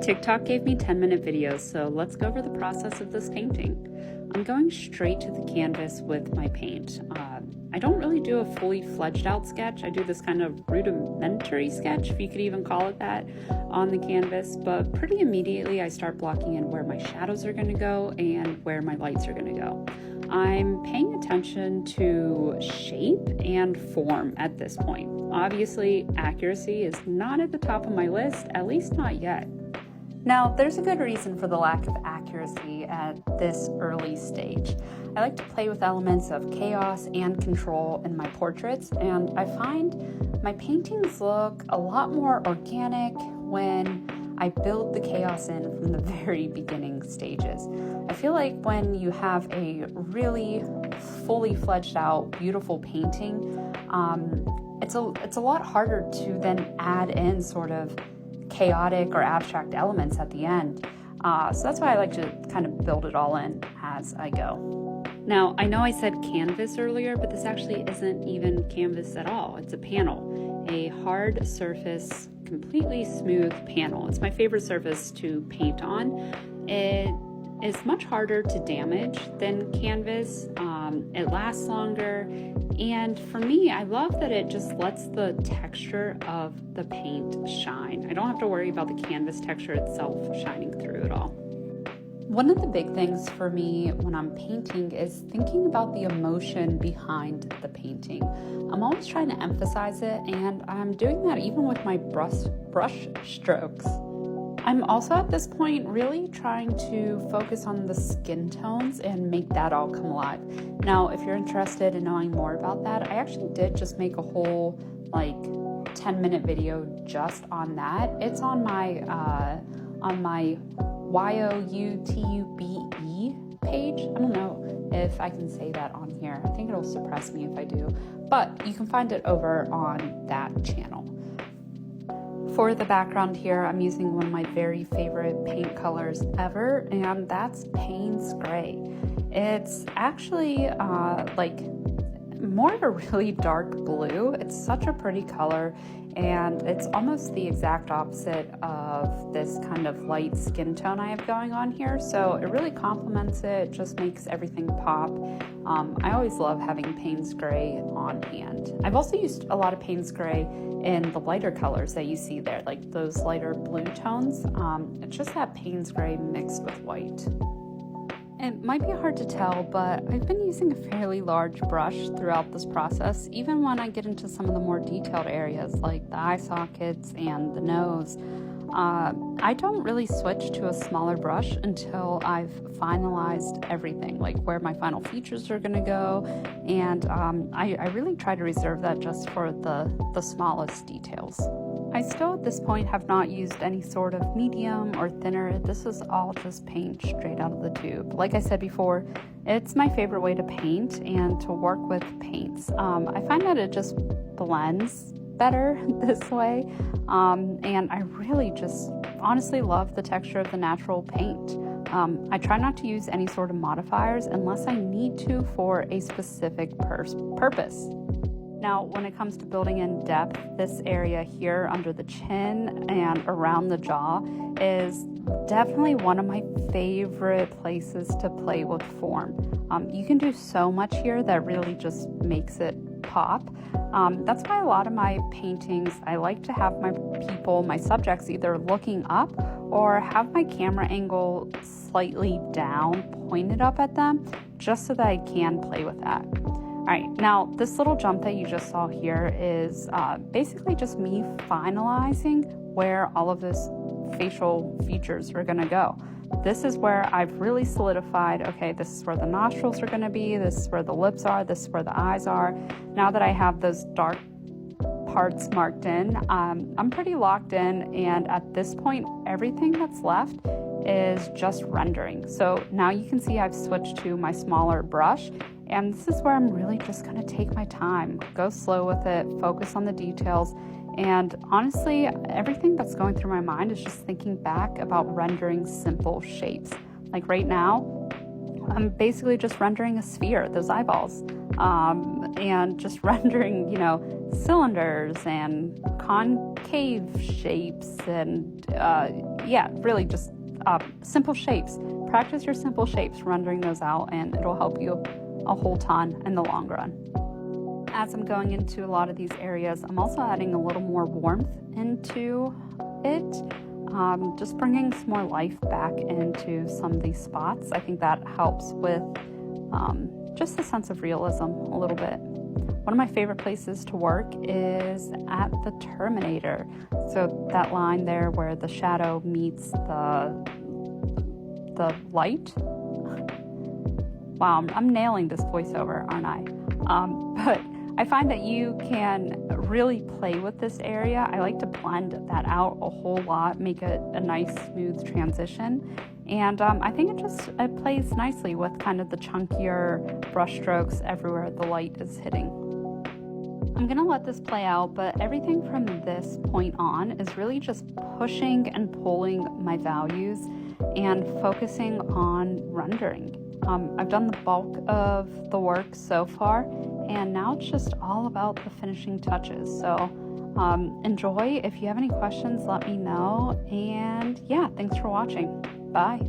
TikTok gave me 10-minute videos, so let's go over the process of this painting. I'm going straight to the canvas with my paint. I don't really do a fully fledged out sketch. I do this kind of rudimentary sketch, if you could even call it that, on the canvas, but pretty immediately I start blocking in where my shadows are going to go and where my lights are going to go. I'm paying attention to shape and form at this point. Obviously, accuracy is not at the top of my list, at least not yet. Now, there's a good reason for the lack of accuracy at this early stage. I like to play with elements of chaos and control in my portraits, and I find my paintings look a lot more organic when I build the chaos in from the very beginning stages. I feel like when you have a really fully fledged out, beautiful painting, it's a lot harder to then add in sort of chaotic or abstract elements at the end. So that's why I like to kind of build it all in as I go. Now, I know I said canvas earlier, but this actually isn't even canvas at all. It's a panel, a hard surface, completely smooth panel. It's my favorite surface to paint on. It is much harder to damage than canvas. It lasts longer. And for me, I love that it just lets the texture of the paint shine. I don't have to worry about the canvas texture itself shining through it all. One of the big things for me when I'm painting is thinking about the emotion behind the painting. I'm always trying to emphasize it, and I'm doing that even with my brush strokes. I'm also at this point really trying to focus on the skin tones and make that all come alive. Now, if you're interested in knowing more about that, I actually did just make a whole 10-minute video just on that. It's on my YOUTUBE page. I don't know if I can say that on here. I think it'll suppress me if I do, but you can find it over on that channel. For the background here, I'm using one of my very favorite paint colors ever, and that's Payne's Gray. It's actually more of a really dark blue. It's such a pretty color, and it's almost the exact opposite of this kind of light skin tone I have going on here, so it really complements it, just makes everything pop. I always love having Payne's Gray on hand. I've also used a lot of Payne's Gray in the lighter colors that you see there, like those lighter blue tones. It's just that Payne's Gray mixed with white. It might be hard to tell, but I've been using a fairly large brush throughout this process, even when I get into some of the more detailed areas like the eye sockets and the nose. I don't really switch to a smaller brush until I've finalized everything, like where my final features are going to go, and I really try to reserve that just for the smallest details. I still at this point have not used any sort of medium or thinner. This is all just paint straight out of the tube. Like I said before, it's my favorite way to paint and to work with paints. I find that it just blends better this way, and I really just honestly love the texture of the natural paint. I try not to use any sort of modifiers unless I need to for a specific purpose. Now, when it comes to building in depth, this area here under the chin and around the jaw is definitely one of my favorite places to play with form. You can do so much here that really just makes it pop. That's why a lot of my paintings, I like to have my subjects either looking up or have my camera angle slightly down, pointed up at them, just so that I can play with that. All right, now this little jump that you just saw here is basically just me finalizing where all of this facial features are gonna go. This is where I've really solidified, okay, this is where the nostrils are gonna be, this is where the lips are, this is where the eyes are. Now that I have those dark parts marked in, I'm pretty locked in, and at this point, everything that's left is just rendering. So now you can see I've switched to my smaller brush, and this is where I'm really just gonna take my time, go slow with it, focus on the details, and honestly, everything that's going through my mind is just thinking back about rendering simple shapes. Like right now, I'm basically just rendering a sphere, those eyeballs. and just rendering, cylinders and concave shapes and, really just simple shapes. Practice your simple shapes, rendering those out, and it'll help you a whole ton in the long run. As I'm going into a lot of these areas, I'm also adding a little more warmth into it, just bringing some more life back into some of these spots. I think that helps with just a sense of realism a little bit. One of my favorite places to work is at the Terminator. So that line there where the shadow meets the light. Wow, I'm nailing this voiceover, aren't I? But I find that you can really play with this area. I like to blend that out a whole lot, make it a nice smooth transition. And I think it plays nicely with kind of the chunkier brush strokes everywhere the light is hitting. I'm gonna let this play out, but everything from this point on is really just pushing and pulling my values and focusing on rendering. I've done the bulk of the work so far, and now it's just all about the finishing touches. So enjoy. If you have any questions, let me know. And yeah, thanks for watching. Bye.